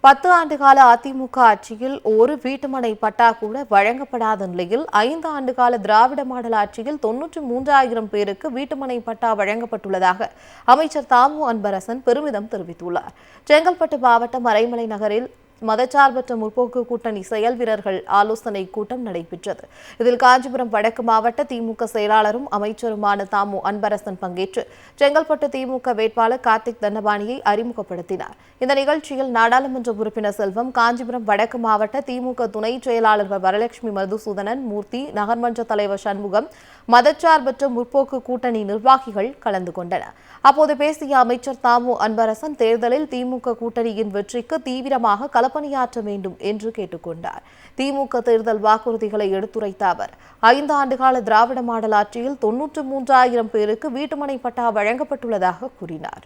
10 ஆண்டுகால அதிமுக ஆட்சியில் ஒரு வீட்டுமனை பட்டா கூட வழங்கப்படாத நிலையில் 5 ஆண்டுகால திராவிட மாடல் ஆட்சியில் 93,000 பேருக்கு வீட்டுமனை பட்டா வழங்கப்பட்டுள்ளதாக அமைச்சர் தாமு அன்பரசன் பெருமிதம் தெரிவித்துள்ளார். செங்கல்பட்டு மாவட்டம் மறைமலை நகரில் மதச்சார்பற்ற முற்போக்கு கூட்டணி செயல் வீரர்கள் ஆலோசனை கூட்டம் நடைபெற்றது. இதில் காஞ்சிபுரம் வடக்கு மாவட்ட திமுக செயலாளரும் அமைச்சருமான தாமு அன்பரசன் பங்கேற்று செங்கல்பட்டு திமுக வேட்பாளர் கார்த்திக் தண்டபாணியை அறிமுகப்படுத்தினார். இந்த நிகழ்ச்சியில் நாடாளுமன்ற உறுப்பினர் செல்வம், காஞ்சிபுரம் வடக்கு மாவட்ட திமுக துணை செயலாளர்கள் வரலட்சுமி, மதுசூதனன், மூர்த்தி, நகர்மன்ற தலைவர் சண்முகம், மதச்சார்பற்ற முற்போக்கு கூட்டணி நிர்வாகிகள் கலந்து கொண்டனர். அப்போது பேசிய அமைச்சர் தாமு அன்பரசன், தேர்தலில் திமுக கூட்டணியின் வெற்றிக்கு தீவிரமாக களப்பணியாற்ற வேண்டும் என்று கேட்டுக்கொண்டார். திமுக தேர்தல் வாக்குறுதிகளை எடுத்துரைத்த அவர், 5 ஆண்டுகால திராவிட மாடல் ஆட்சியில் 93,000 பேருக்கு வீட்டுமனை பட்டா வழங்கப்பட்டுள்ளதாக கூறினார்.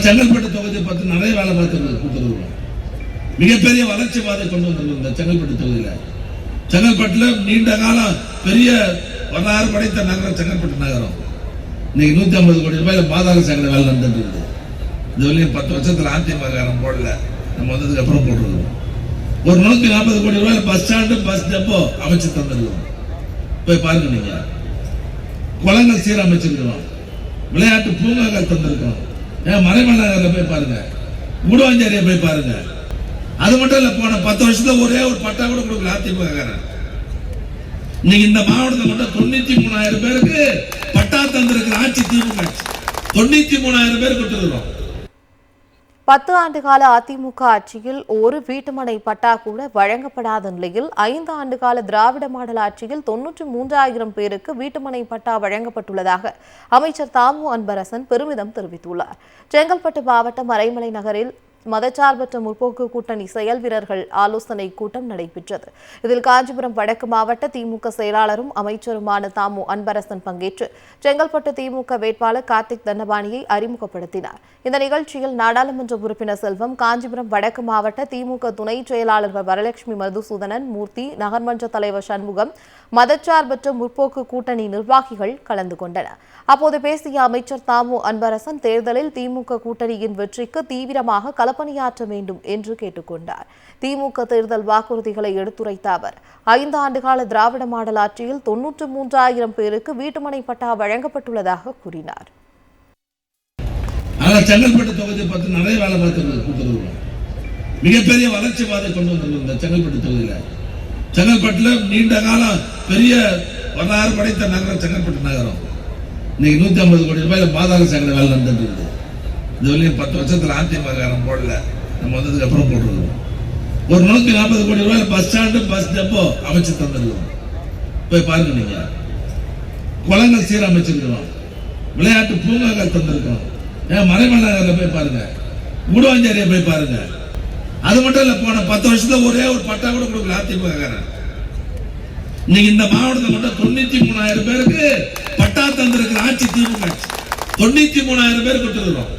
செங்கல்பட்டு தொகுதி பற்றி நிறைய வேலை பார்த்து மிகப்பெரிய வளர்ச்சி பாதை கொண்டு வந்திருந்த செங்கல்பட்டு தொகுதியில், செங்கல்பட்டுல நீண்ட காலம் பெரிய வரலாறு படைத்த நகரம் செங்கல்பட்டு நகரம். இன்னைக்கு 150 கோடி ரூபாயில பாதாள சாக்கடை வேலை நடந்துட்டு இருக்குது. இதுவரையும் 10 வருஷத்துல அதிமுக போடல, நம்ம வந்ததுக்கு அப்புறம் போட்டுருக்கோம். ஒரு 140 கோடி ரூபாயில பஸ் ஸ்டாண்டு, பஸ் டெப்போ அமைச்சு தந்திருக்கோம். போய் பாருங்க, நீங்க குளங்கள் சீரமைச்சிருக்கிறோம், விளையாட்டு பூங்காக்கள் தந்திருக்கோம். மறைமலை நகர்ல போய் பாருங்க, கூடுவாஞ்சேரியை போய் பாருங்க. அது மட்டும் இல்ல, போன 10 வருஷத்துல ஒரே ஒரு பட்டா கூட கொடுக்கல அதிமுக. நீங்க இந்த மாவட்டத்தில் மட்டும் 93,000 பேருக்கு பட்டா தந்திருக்கிற ஆட்சி திமுக. 93,000 பேர் கொடுத்திருக்கிறோம். 10 ஆண்டுகால அதிமுக ஆட்சியில் ஒரு வீட்டுமனை பட்டா கூட வழங்கப்படாத நிலையில் 5 ஆண்டுகால திராவிட மாடல் ஆட்சியில் 93,000 பேருக்கு வீட்டுமனை பட்டா வழங்கப்பட்டுள்ளதாக அமைச்சர் தாமு அன்பரசன் பெருமிதம் தெரிவித்துள்ளார். செங்கல்பட்டு மாவட்டம் மறைமலை நகரில் மதச்சார்பற்ற முற்போக்கு கூட்டணி செயல் வீரர்கள் ஆலோசனை கூட்டம் நடைபெற்றது. இதில் காஞ்சிபுரம் வடக்கு மாவட்ட திமுக செயலாளரும் அமைச்சருமான தாமு அன்பரசன் பங்கேற்று செங்கல்பட்டு திமுக வேட்பாளர் கார்த்திக் தண்டபாணியை அறிமுகப்படுத்தினார். இந்த நிகழ்ச்சியில் நாடாளுமன்ற உறுப்பினர் செல்வம், காஞ்சிபுரம் வடக்கு மாவட்ட திமுக துணை செயலாளர்கள் வரலட்சுமி, மதுசூதனன், மூர்த்தி, நகர்மன்ற தலைவர் சண்முகம், மதச்சார்பற்ற முற்போக்கு கூட்டணி நிர்வாகிகள் கலந்து கொண்டனர். அப்போது பேசிய அமைச்சர் தாமு அன்பரசன், தேர்தலில் திமுக கூட்டணியின் வெற்றிக்கு தீவிரமாக களப்பணியாற்ற வேண்டும் என்று கேட்டுக்கொண்டார். திமுக தேர்தல் வாக்குறுதிகளை எடுத்துரைத்த அவர், 5 ஆண்டுகால திராவிட மாடல் ஆட்சியில் 93,000 பேருக்கு வீட்டுமனை பட்டா வழங்கப்பட்டுள்ளதாக கூறினார். செங்கல்பட்டு தொகுதி பற்றி நிறைய வேலை பார்த்து மிகப்பெரிய வளர்ச்சி பாதை கொண்டு வந்திருந்த செங்கல்பட்டு தொகுதியில், செங்கல்பட்டுல நீண்ட காலம் பெரிய வரலாறு படைத்த நகரம் செங்கல்பட்டு நகரம். இன்னைக்கு 150 கோடி ரூபாயில பாதாள சாக்கடை வேலை நடந்துட்டு இருக்குது. இதுவரையும் 10 வருஷத்துல அதிமுக போடல, நம்ம வந்ததுக்கு அப்புறம் போட்டுருக்கோம். ஒரு 140 கோடி ரூபாயில பஸ் ஸ்டாண்டு, பஸ் டெப்போ அமைச்சு தந்திருக்கோம். போய் பாருங்க, நீங்க குளங்கள் சீரமைச்சிருக்கிறோம், விளையாட்டு பூங்காக்கள் தந்திருக்கோம். மறைமலை நகர்ல போய் பாருங்க, கூடுவாஞ்சேரியை போய் பாருங்க. அது மட்டும் இல்ல, போன 10 வருஷத்துல ஒரே ஒரு பட்டா கூட கொடுக்கல அதிமுக. நீங்க இந்த மாவட்டத்தில் மட்டும் 93,000 பேருக்கு பட்டா தந்திருக்கிற ஆட்சி திமுக. 93,000 பேர் கொடுத்திருக்கிறோம்.